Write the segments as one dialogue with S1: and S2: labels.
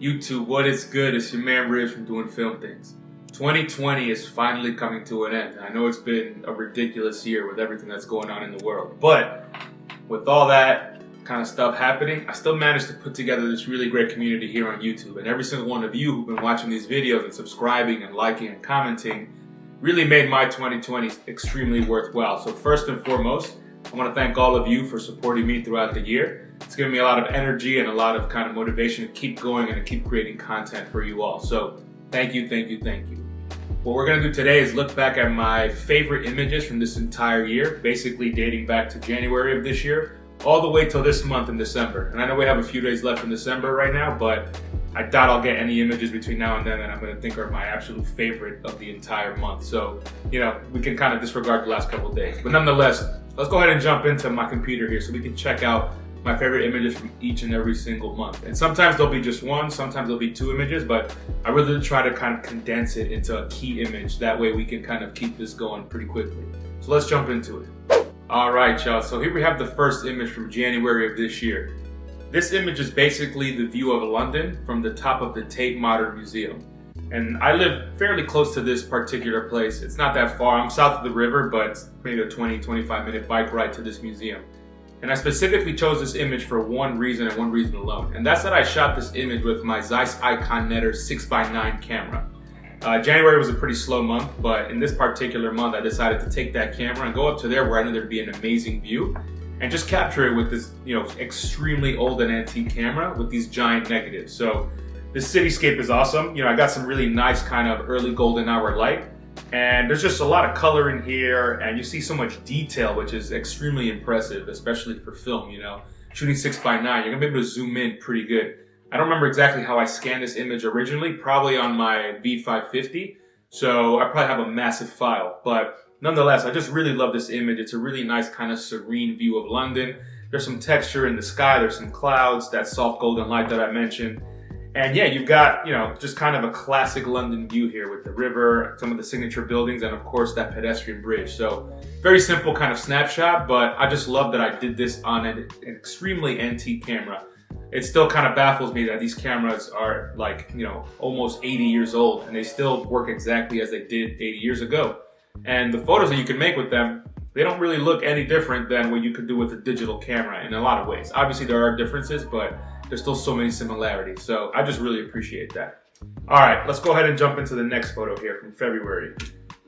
S1: YouTube, what is good? It's your man Ribs from Doing Film Things. 2020 is finally coming to an end. I know it's been a ridiculous year with everything that's going on in the world, but with all that kind of stuff happening, I still managed to put together this really great community here on YouTube. And every single one of you who've been watching these videos and subscribing and liking and commenting really made my 2020 extremely worthwhile. So first and foremost, I want to thank all of you for supporting me throughout the year. It's given me a lot of energy and a lot of kind of motivation to keep going and to keep creating content for you all. So thank you, thank you, thank you. What we're going to do today is look back at my favorite images from this entire year, basically dating back to January of this year, all the way till this month in December. And I know we have a few days left in December right now, but I doubt I'll get any images between now and then that I'm going to think are my absolute favorite of the entire month. So, we can kind of disregard the last couple of days. But nonetheless, let's go ahead and jump into my computer here so we can check out my favorite images from each and every single month. And sometimes there'll be just one, sometimes there'll be two images, but I really try to kind of condense it into a key image. That way we can kind of keep this going pretty quickly. So let's jump into it. All right, y'all. So here we have the first image from January of this year. This image is basically the view of London from the top of the Tate Modern Museum. And I live fairly close to this particular place. It's not that far. I'm south of the river, but it's maybe a 20-25 minute bike ride to this museum. And I specifically chose this image for one reason and one reason alone. And that's that I shot this image with my Zeiss Icon Netter 6x9 camera. January was a pretty slow month, but in this particular month, I decided to take that camera and go up to there where I knew there'd be an amazing view and just capture it with this, extremely old and antique camera with these giant negatives. So this cityscape is awesome. I got some really nice kind of early golden hour light. And there's just a lot of color in here, and you see so much detail, which is extremely impressive, especially for film, Shooting 6x9, you're gonna be able to zoom in pretty good. I don't remember exactly how I scanned this image originally, probably on my V550, so I probably have a massive file. But nonetheless, I just really love this image. It's a really nice kind of serene view of London. There's some texture in the sky, there's some clouds, that soft golden light that I mentioned. And yeah, you've got, just kind of a classic London view here with the river, some of the signature buildings, and of course that pedestrian bridge. So very simple kind of snapshot, but I just love that I did this on an extremely antique camera. It still kind of baffles me that these cameras are almost 80 years old and they still work exactly as they did 80 years ago. And the photos that you can make with them, they don't really look any different than what you could do with a digital camera in a lot of ways. Obviously there are differences, but there's still so many similarities. So I just really appreciate that. All right, let's go ahead and jump into the next photo here from February.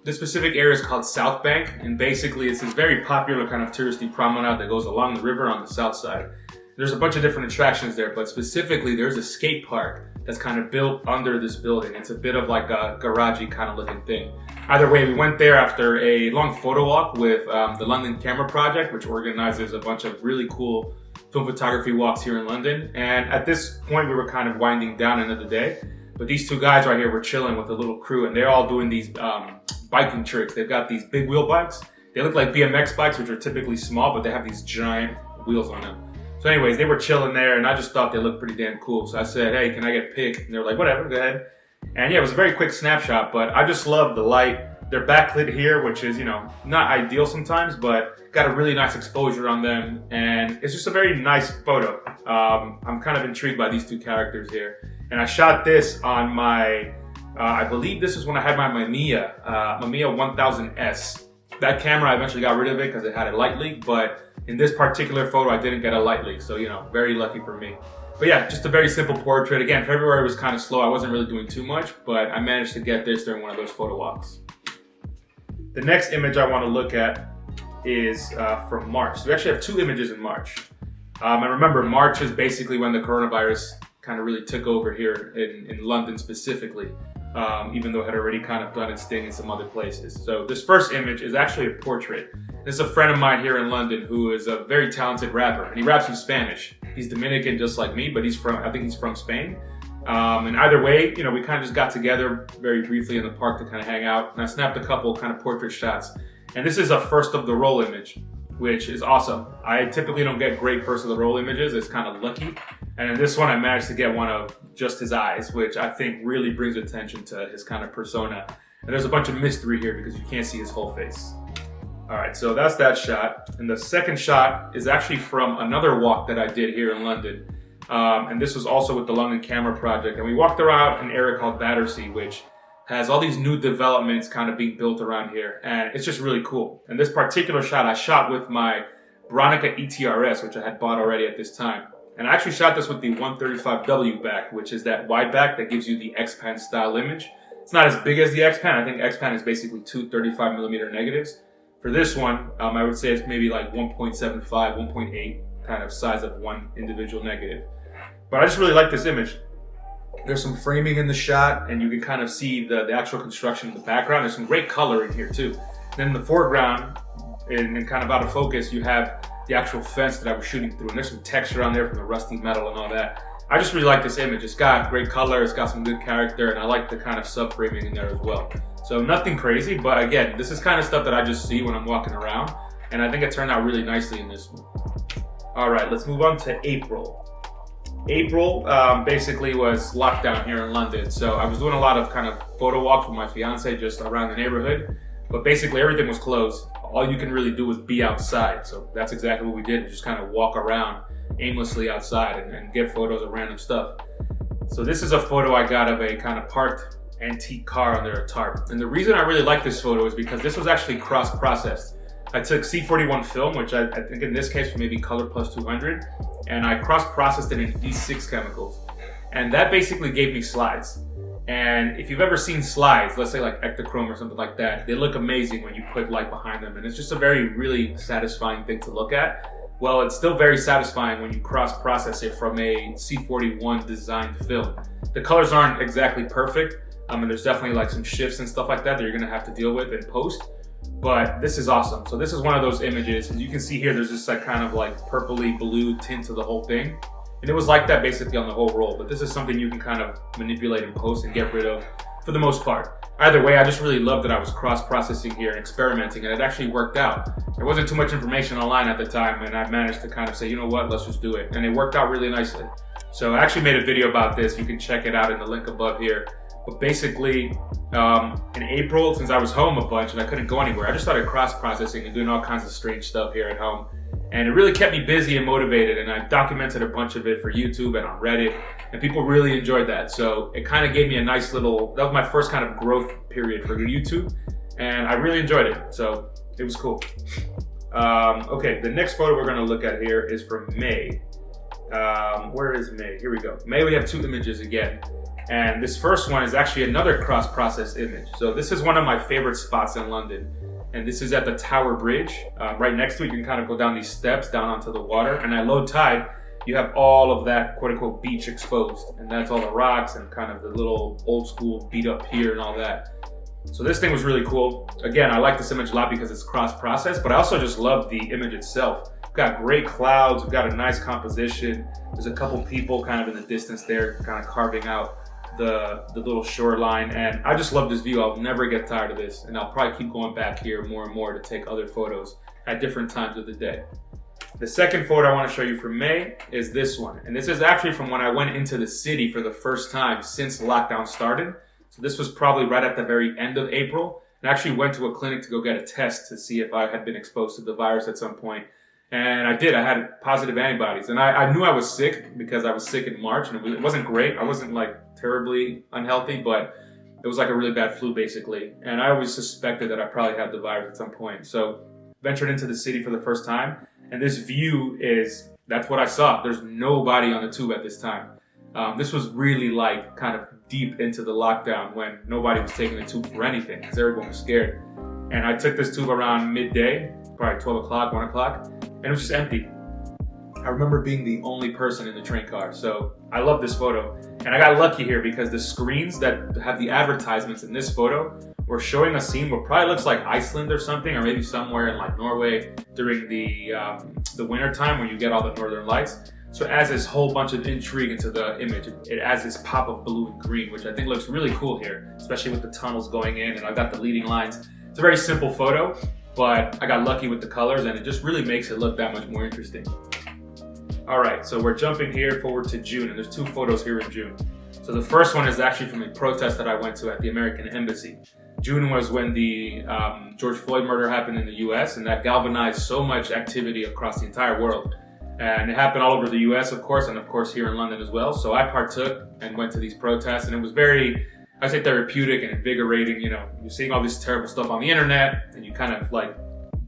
S1: This specific area is called South Bank, and basically it's this very popular kind of touristy promenade that goes along the river on the south side. There's a bunch of different attractions there, but specifically there's a skate park that's kind of built under this building. It's a bit of like a garagey kind of looking thing. Either way, we went there after a long photo walk with the London Camera Project, which organizes a bunch of really cool film photography walks here in London. And at this point, we were kind of winding down another day. But these two guys right here were chilling with a little crew, and they're all doing these biking tricks. They've got these big wheel bikes. They look like BMX bikes, which are typically small, but they have these giant wheels on them. So anyways, they were chilling there, and I just thought they looked pretty damn cool. So I said, hey, can I get a pic? And they were like, whatever, go ahead. And yeah, it was a very quick snapshot, but I just love the light. They're backlit here, which is, not ideal sometimes, but got a really nice exposure on them. And it's just a very nice photo. I'm kind of intrigued by these two characters here. And I shot this on my, I believe this is when I had my Mamiya 1000S. That camera, I eventually got rid of it because it had a light leak, but in this particular photo, I didn't get a light leak. So, very lucky for me. But yeah, just a very simple portrait. Again, February was kind of slow. I wasn't really doing too much, but I managed to get this during one of those photo walks. The next image I want to look at is from March. So we actually have two images in March. And remember, March is basically when the coronavirus kind of really took over here in London specifically, even though it had already kind of done its thing in some other places. So this first image is actually a portrait. This is a friend of mine here in London who is a very talented rapper, and he raps in Spanish. He's Dominican just like me, but I think he's from Spain. And either way, we kind of just got together very briefly in the park to kind of hang out, and I snapped a couple kind of portrait shots. And this is a first of the roll image, which is awesome. I typically don't get great first of the roll images. It's kind of lucky. And in this one, I managed to get one of just his eyes, which I think really brings attention to his kind of persona. And there's a bunch of mystery here because you can't see his whole face. All right, so that's that shot. And the second shot is actually from another walk that I did here in London. And this was also with the London Camera Project. And we walked around an area called Battersea, which has all these new developments kind of being built around here. And it's just really cool. And this particular shot, I shot with my Bronica ETRS, which I had bought already at this time. And I actually shot this with the 135W back, which is that wide back that gives you the X-Pan style image. It's not as big as the X-Pan. I think X-Pan is basically two 35mm negatives. For this one, I would say it's maybe like 1.75, 1.8 kind of size of one individual negative. But I just really like this image. There's some framing in the shot, and you can kind of see the actual construction in the background. There's some great color in here too. Then in the foreground, and kind of out of focus, you have the actual fence that I was shooting through. And there's some texture on there from the rusty metal and all that. I just really like this image. It's got great color, it's got some good character, and I like the kind of sub-framing in there as well. So nothing crazy, but again, this is kind of stuff that I just see when I'm walking around, and I think it turned out really nicely in this one. All right, let's move on to April. April basically was lockdown here in London, so I was doing a lot of kind of photo walks with my fiance just around the neighborhood, but basically everything was closed. All you can really do is be outside, so that's exactly what we did, just kind of walk around aimlessly outside and get photos of random stuff. So this is a photo I got of a kind of parked antique car under a tarp. And the reason I really like this photo is because this was actually cross-processed. I took C41 film, which I think in this case was maybe color plus 200, and I cross-processed it in E6 chemicals. And that basically gave me slides. And if you've ever seen slides, let's say like Ektachrome or something like that, they look amazing when you put light behind them. And it's just a really satisfying thing to look at. Well, it's still very satisfying when you cross-process it from a C41 designed film. The colors aren't exactly perfect. And there's definitely like some shifts and stuff like that you're gonna have to deal with in post. But this is awesome. So this is one of those images. As you can see here, there's just like kind of like purpley blue tint to the whole thing. And it was like that basically on the whole roll. But this is something you can kind of manipulate in post and get rid of for the most part. Either way, I just really loved that I was cross-processing here and experimenting, and it actually worked out. There wasn't too much information online at the time, and I managed to kind of say, you know what, let's just do it. And it worked out really nicely. So I actually made a video about this. You can check it out in the link above here. But basically, in April, since I was home a bunch and I couldn't go anywhere, I just started cross-processing and doing all kinds of strange stuff here at home. And it really kept me busy and motivated, and I documented a bunch of it for YouTube and on Reddit, and people really enjoyed that. So it kind of gave me a nice little, that was my first kind of growth period for YouTube, and I really enjoyed it, so it was cool. Okay, the next photo we're gonna look at here is from May. Where is May? Here we go. May, we have two images again. And this first one is actually another cross-processed image. So this is one of my favorite spots in London. And this is at the Tower Bridge. Right next to it, you can kind of go down these steps down onto the water. And at low tide, you have all of that quote-unquote beach exposed. And that's all the rocks and kind of the little old school beat up pier and all that. So this thing was really cool. Again, I like this image a lot because it's cross-processed, but I also just love the image itself. We've got great clouds, we've got a nice composition. There's a couple people kind of in the distance there, kind of carving out the little shoreline, and I just love this view. I'll never get tired of this, and I'll probably keep going back here more and more to take other photos at different times of the day. The second photo I want to show you from May is this one, and this is actually from when I went into the city for the first time since lockdown started. So this was probably right at the very end of April, and I actually went to a clinic to go get a test to see if I had been exposed to the virus at some point. And I did. I had positive antibodies. And I knew I was sick because I was sick in March, and it wasn't great. I wasn't like terribly unhealthy, but it was like a really bad flu basically. And I always suspected that I probably had the virus at some point. So ventured into the city for the first time. And this view that's what I saw. There's nobody on the tube at this time. This was really like kind of deep into the lockdown when nobody was taking the tube for anything because everyone was scared. And I took this tube around midday, probably 12 o'clock, 1 o'clock, and it was just empty. I remember being the only person in the train car, so I love this photo. And I got lucky here because the screens that have the advertisements in this photo were showing a scene where probably looks like Iceland or something, or maybe somewhere in like Norway during the winter time when you get all the northern lights. So it adds this whole bunch of intrigue into the image. It adds this pop of blue and green, which I think looks really cool here, especially with the tunnels going in, and I've got the leading lines. It's a very simple photo, but I got lucky with the colors, and it just really makes it look that much more interesting. All right, so we're jumping here forward to June, and there's two photos here in June. So the first one is actually from a protest that I went to at the American Embassy. June was when the George Floyd murder happened in the US, and that galvanized so much activity across the entire world. And it happened all over the US, of course, and of course here in London as well. So I partook and went to these protests, and it was very, I say, therapeutic and invigorating. You know, you're seeing all this terrible stuff on the internet, and you kind of like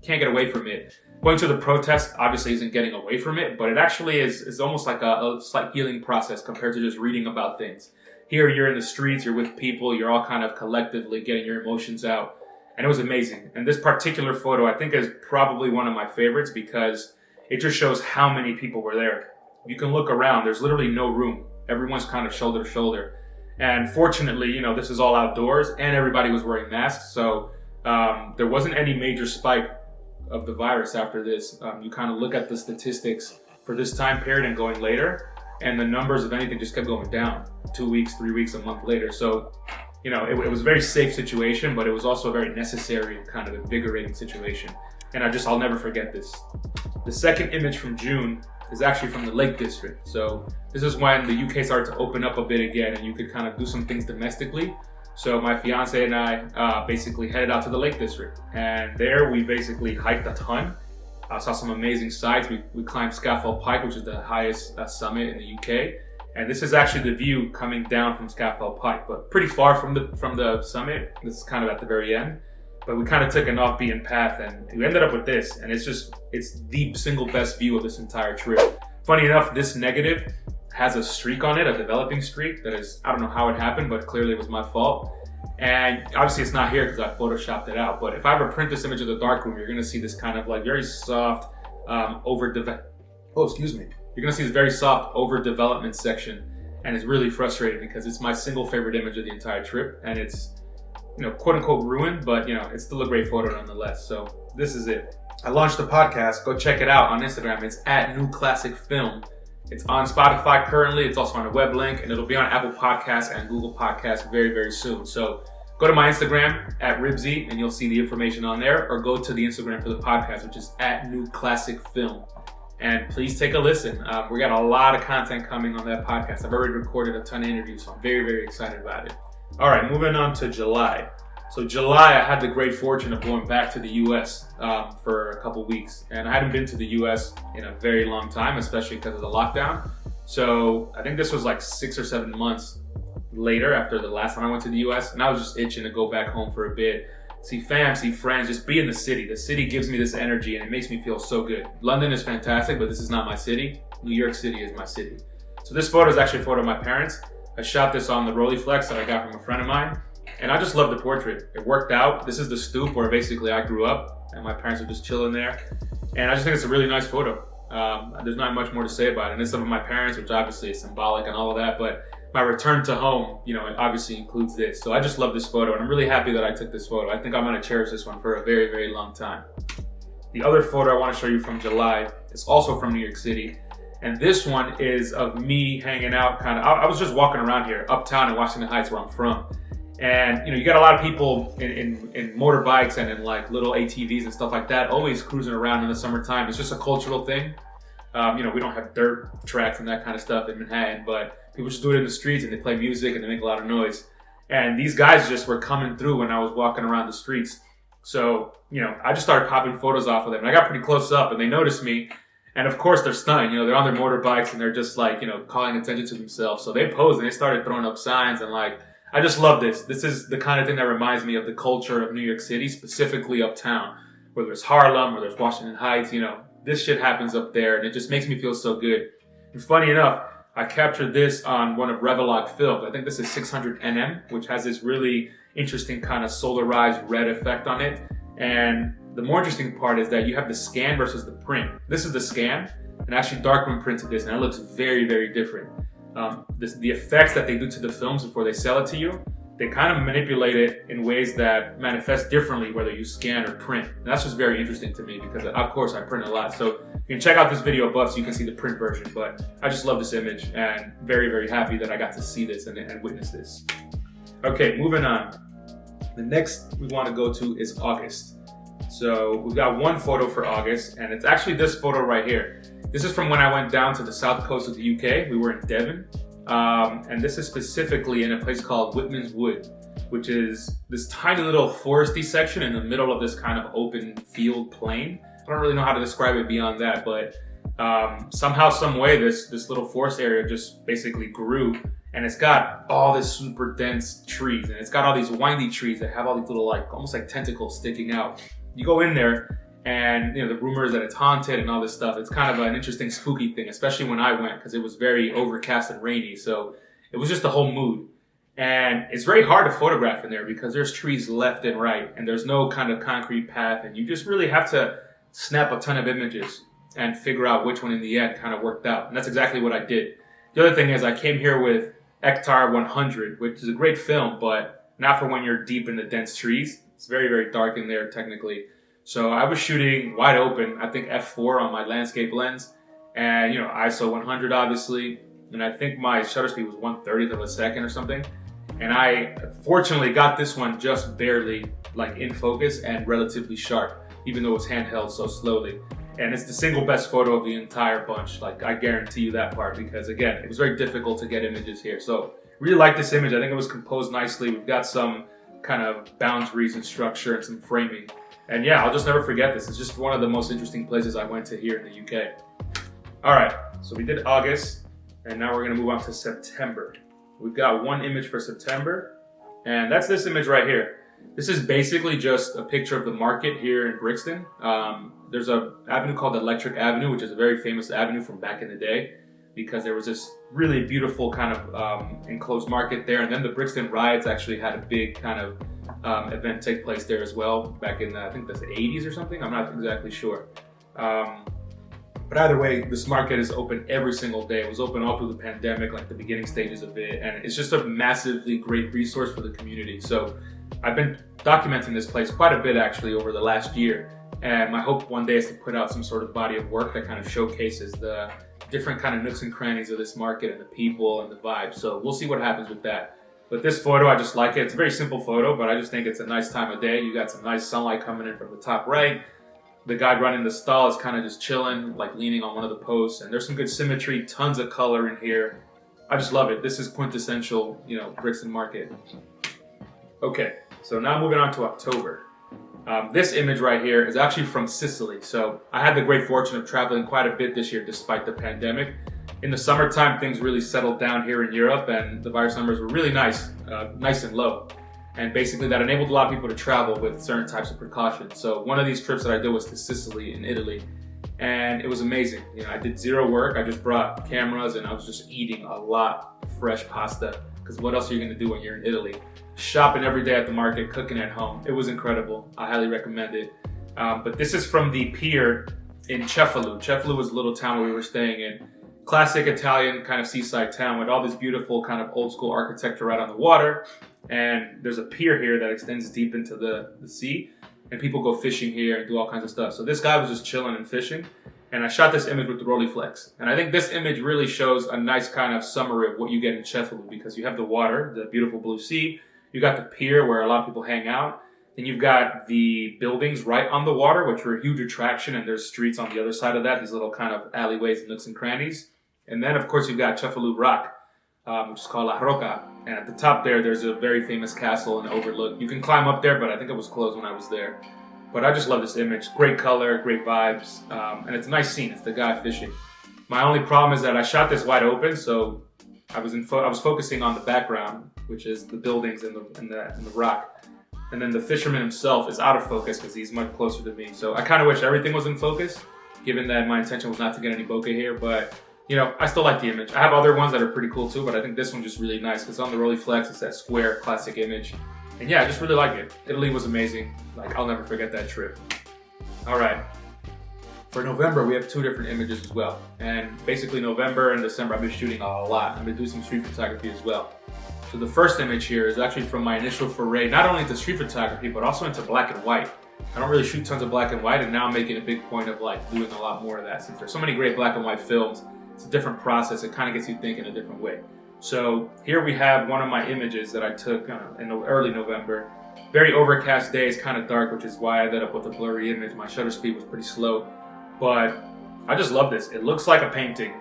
S1: can't get away from it. Going to the protest obviously isn't getting away from it, but it actually is almost like a slight healing process compared to just reading about things. Here you're in the streets, you're with people, you're all kind of collectively getting your emotions out, and it was amazing. And this particular photo I think is probably one of my favorites because it just shows how many people were there. You can look around, there's literally no room. Everyone's kind of shoulder to shoulder. And fortunately, you know, this is all outdoors and everybody was wearing masks, so there wasn't any major spike of the virus after this. You kind of look at the statistics for this time period and going later, and the numbers, if anything, just kept going down 2 weeks, 3 weeks, a month later. So, you know, it was a very safe situation, but it was also a very necessary and kind of invigorating situation. And I'll never forget this. The second image from June is actually from the Lake District. So this is when the UK started to open up a bit again and you could kind of do some things domestically. So my fiance and I basically headed out to the Lake District. And there we basically hiked a ton. Saw some amazing sights. We climbed Scafell Pike, which is the highest summit in the UK. And this is actually the view coming down from Scafell Pike, but pretty far from the summit. This is kind of at the very end. But we kind of took an off-beaten path and we ended up with this. And it's the single best view of this entire trip. Funny enough, this negative has a streak on it, a developing streak that is, I don't know how it happened, but clearly it was my fault. And obviously it's not here because I photoshopped it out. But if I ever print this image of the darkroom, you're gonna see this kind of like very soft, You're gonna see this very soft overdevelopment section. And it's really frustrating because it's my single favorite image of the entire trip. And it's, you know, quote unquote ruined, but you know, it's still a great photo nonetheless. So this is it. I launched the podcast. Go check it out on Instagram. It's @NewClassicFilm. It's on Spotify currently. It's also on a web link, and it'll be on Apple Podcasts and Google Podcasts very, very soon. So go to my Instagram @Ribsy, and you'll see the information on there, or go to the Instagram for the podcast, which is @NewClassicFilm. And please take a listen. We got a lot of content coming on that podcast. I've already recorded a ton of interviews, so I'm very, very excited about it. All right, moving on to July. So July, I had the great fortune of going back to the US for a couple weeks. And I hadn't been to the US in a very long time, especially because of the lockdown. So I think this was like 6 or 7 months later after the last time I went to the US. And I was just itching to go back home for a bit. See fam, see friends, just be in the city. The city gives me this energy and it makes me feel so good. London is fantastic, but this is not my city. New York City is my city. So this photo is actually a photo of my parents. I shot this on the Rolleiflex that I got from a friend of mine. And I just love the portrait. It worked out. This is the stoop where basically I grew up and my parents are just chilling there. And I just think it's a really nice photo. There's not much more to say about it. And it's of my parents, which obviously is symbolic and all of that. But my return to home, you know, it obviously includes this. So I just love this photo and I'm really happy that I took this photo. I think I'm gonna cherish this one for a very, very long time. The other photo I wanna show you from July is also from New York City. And this one is of me hanging out I was just walking around here, uptown in Washington Heights where I'm from. And, you know, you got a lot of people in motorbikes and in like little ATVs and stuff like that, always cruising around in the summertime. It's just a cultural thing. You know, we don't have dirt tracks and that kind of stuff in Manhattan, but people just do it in the streets and they play music and they make a lot of noise. And these guys just were coming through when I was walking around the streets. So, you know, I just started popping photos off of them. And I got pretty close up and they noticed me. And of course they're stunned, you know, they're on their motorbikes and they're just like, you know, calling attention to themselves. So they posed and they started throwing up signs and like, I just love this. This is the kind of thing that reminds me of the culture of New York City, specifically uptown, where there's Harlem, where there's Washington Heights, you know, this shit happens up there and it just makes me feel so good. And funny enough, I captured this on one of Revelog films. I think this is 600 NM, which has this really interesting kind of solarized red effect on it. And the more interesting part is that you have the scan versus the print. This is the scan, and actually Darkroom printed this, and it looks very, very different. The effects that they do to the films before they sell it to you, they kind of manipulate it in ways that manifest differently whether you scan or print. And that's just very interesting to me because, of course, I print a lot. So you can check out this video above so you can see the print version. But I just love this image and very, very happy that I got to see this and witness this. Okay, moving on. The next we want to go to is August. So we've got one photo for August, and it's actually this photo right here. This is from when I went down to the south coast of the UK. We were in Devon. And this is specifically in a place called Whitman's Wood, which is this tiny little foresty section in the middle of this kind of open field plain. I don't really know how to describe it beyond that, but Somehow, some way, this little forest area just basically grew, and it's got all this super dense trees, and it's got all these windy trees that have all these little almost like tentacles sticking out. You go in there, and the rumor is that it's haunted and all this stuff. It's kind of an interesting, spooky thing, especially when I went, because it was very overcast and rainy, so it was just the whole mood. And it's very hard to photograph in there because there's trees left and right, and there's no kind of concrete path, and you just really have to snap a ton of images and figure out which one in the end kind of worked out. And that's exactly what I did. The other thing is I came here with Hectare 100, which is a great film, but not for when you're deep in the dense trees. It's very, very dark in there technically. So I was shooting wide open, I think f4 on my landscape lens, and ISO 100 obviously, and I think my shutter speed was 1/30th of a second or something. And I fortunately got this one just barely in focus and relatively sharp, even though it's handheld so slowly. And it's the single best photo of the entire bunch. I guarantee you that part, because again, it was very difficult to get images here. So really like this image. I think it was composed nicely. We've got some kind of boundaries and structure and some framing. And yeah, I'll just never forget this. It's just one of the most interesting places I went to here in the UK. All right, so we did August, and now we're gonna move on to September. We've got one image for September, and that's this image right here. This is basically just a picture of the market here in Brixton. There's an avenue called Electric Avenue, which is a very famous avenue from back in the day, because there was this really beautiful kind of enclosed market there. And then the Brixton riots actually had a big kind of event take place there as well, back in I think that's the 80s or something. I'm not exactly sure. But either way, this market is open every single day. It was open all through the pandemic, the beginning stages of it. And it's just a massively great resource for the community. So I've been documenting this place quite a bit actually over the last year. And my hope one day is to put out some sort of body of work that kind of showcases the different kind of nooks and crannies of this market and the people and the vibe. So we'll see what happens with that. But this photo, I just like it. It's a very simple photo, but I just think it's a nice time of day. You got some nice sunlight coming in from the top right. The guy running the stall is kind of just chilling, leaning on one of the posts. And there's some good symmetry, tons of color in here. I just love it. This is quintessential, Brixton Market. Okay, so now moving on to October. This image right here is actually from Sicily. So I had the great fortune of traveling quite a bit this year despite the pandemic. In the summertime, things really settled down here in Europe, and the virus numbers were really nice and low. And basically that enabled a lot of people to travel with certain types of precautions. So one of these trips that I did was to Sicily in Italy, and it was amazing. I did zero work. I just brought cameras, and I was just eating a lot of fresh pasta, because what else are you gonna do when you're in Italy? Shopping every day at the market, cooking at home. It was incredible. I highly recommend it. But this is from the pier in Cefalù. Cefalù was a little town where we were staying in. Classic Italian kind of seaside town with all this beautiful kind of old school architecture right on the water. And there's a pier here that extends deep into the sea. And people go fishing here and do all kinds of stuff. So this guy was just chilling and fishing. And I shot this image with the Rolleiflex. And I think this image really shows a nice kind of summary of what you get in Cefalù, because you have the water, the beautiful blue sea. You got the pier where a lot of people hang out. Then you've got the buildings right on the water, which are a huge attraction, and there's streets on the other side of that, these little kind of alleyways and nooks and crannies. And then, of course, you've got Cefalù Rock, which is called La Rocca. And at the top there's a very famous castle and overlook. You can climb up there, but I think it was closed when I was there. But I just love this image. Great color, great vibes, and it's a nice scene. It's the guy fishing. My only problem is that I shot this wide open, so I was focusing on the background, which is the buildings and the rock. And then the fisherman himself is out of focus because he's much closer to me. So I kind of wish everything was in focus, given that my intention was not to get any bokeh here. But, I still like the image. I have other ones that are pretty cool too, but I think this one's just really nice because on the Rolleiflex, it's that square classic image. And yeah, I just really like it. Italy was amazing. I'll never forget that trip. All right. For November, we have two different images as well. And basically November and December, I've been shooting a lot. I've been doing some street photography as well. So the first image here is actually from my initial foray, not only into street photography, but also into black and white. I don't really shoot tons of black and white, and now I'm making a big point of doing a lot more of that. Since there's so many great black and white films, it's a different process. It kind of gets you thinking a different way. So here we have one of my images that I took in early November. Very overcast day, it's kind of dark, which is why I ended up with a blurry image. My shutter speed was pretty slow, but I just love this. It looks like a painting.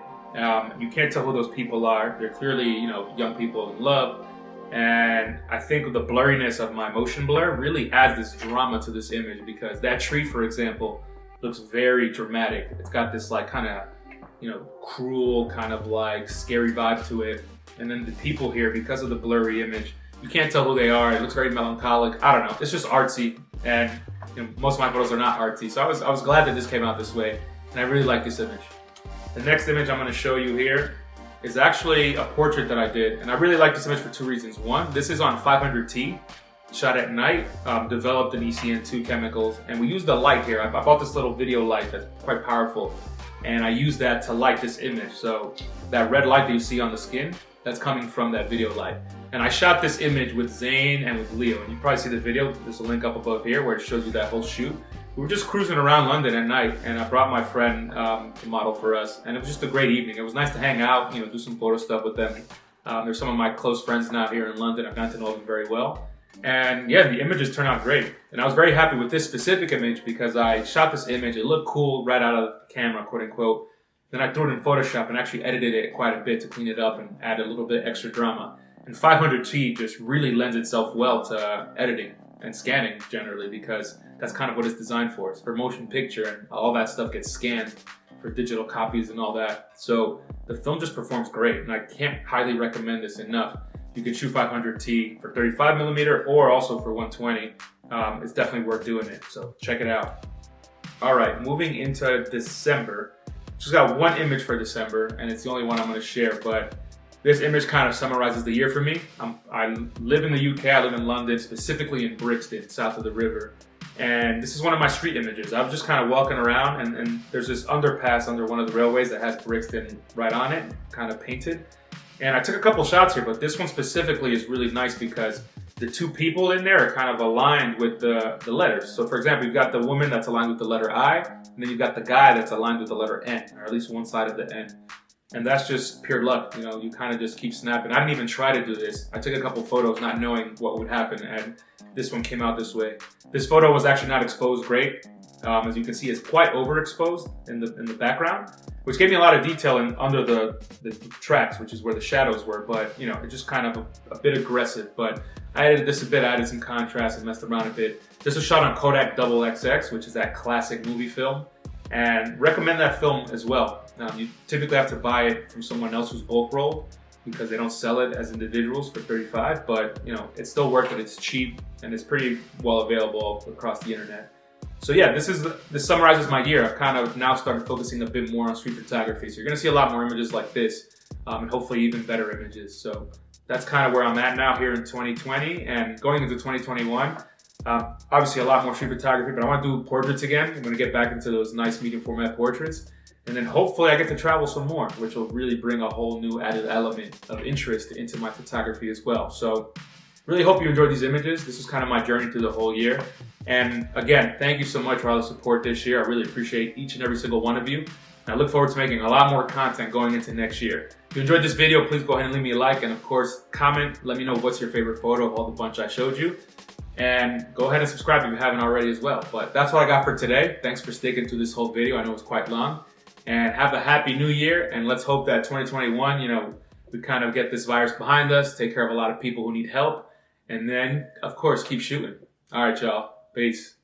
S1: You can't tell who those people are. They're clearly, young people in love. And I think the blurriness of my motion blur really adds this drama to this image, because that tree, for example, looks very dramatic. It's got this kind of you know, cruel, kind of like scary vibe to it. And then the people here, because of the blurry image, you can't tell who they are. It looks very melancholic. I don't know. It's just artsy, and you know, most of my photos are not artsy. So I was glad that this came out this way, and I really like this image. The next image I'm going to show you here is actually a portrait that I did, and I really like this image for two reasons. One, this is on 500T, shot at night, developed in ECN2 chemicals, and we used the light here. I bought this little video light that's quite powerful, and I used that to light this image. So that red light that you see on the skin, that's coming from that video light. And I shot this image with Zane and with Leo, and you probably see the video. There's a link up above here where it shows you that whole shoot. We were just cruising around London at night, and I brought my friend to model for us, and it was just a great evening. It was nice to hang out, you know, do some photo stuff with them. They're some of my close friends now here in London. I've gotten to know them very well. And yeah, the images turned out great. And I was very happy with this specific image because I shot this image. It looked cool right out of the camera, quote unquote. Then I threw it in Photoshop and actually edited it quite a bit to clean it up and add a little bit extra drama. And 500T just really lends itself well to editing and scanning generally, because that's kind of what it's designed for. It's for motion picture, and all that stuff gets scanned for digital copies and all that. So the film just performs great, and I can't highly recommend this enough. You can shoot 500T for 35mm or also for 120. It's definitely worth doing it, so check it out. All right, moving into December. Just got one image for December, and it's the only one I'm going to share, but this image kind of summarizes the year for me. I live in the UK, I live in London, specifically in Brixton, south of the river. And this is one of my street images. I was just kind of walking around, and there's this underpass under one of the railways that has Brixton right on it, kind of painted. And I took a couple shots here, but this one specifically is really nice because the two people in there are kind of aligned with the letters. So for example, you've got the woman that's aligned with the letter I, and then you've got the guy that's aligned with the letter N, or at least one side of the N. And that's just pure luck, you know, you kind of just keep snapping. I didn't even try to do this. I took a couple photos not knowing what would happen, and this one came out this way. This photo was actually not exposed great. As you can see, it's quite overexposed in the background, which gave me a lot of detail under the tracks, which is where the shadows were, but you know, it's just kind of a bit aggressive. But I edited this a bit, I added some contrast and messed around a bit. This was shot on Kodak XXX, which is that classic movie film, and recommend that film as well. You typically have to buy it from someone else who's bulk rolled because they don't sell it as individuals for $35, but you know, it's still worth it. It's cheap and it's pretty well available across the internet. So yeah, this summarizes my year. I've kind of now started focusing a bit more on street photography. So you're gonna see a lot more images like this, and hopefully even better images. So that's kind of where I'm at now here in 2020, and going into 2021. Obviously a lot more street photography, but I want to do portraits again. I'm gonna get back into those nice medium format portraits. And then hopefully I get to travel some more, which will really bring a whole new added element of interest into my photography as well. So really hope you enjoyed these images. This was kind of my journey through the whole year. And again, thank you so much for all the support this year. I really appreciate each and every single one of you. And I look forward to making a lot more content going into next year. If you enjoyed this video, please go ahead and leave me a like, and of course, comment. Let me know what's your favorite photo of all the bunch I showed you. And go ahead and subscribe if you haven't already as well. But that's what I got for today. Thanks for sticking to this whole video. I know it's quite long. And have a happy new year, and let's hope that 2021, you know, we kind of get this virus behind us, take care of a lot of people who need help, and then, of course, keep shooting. All right, y'all. Peace.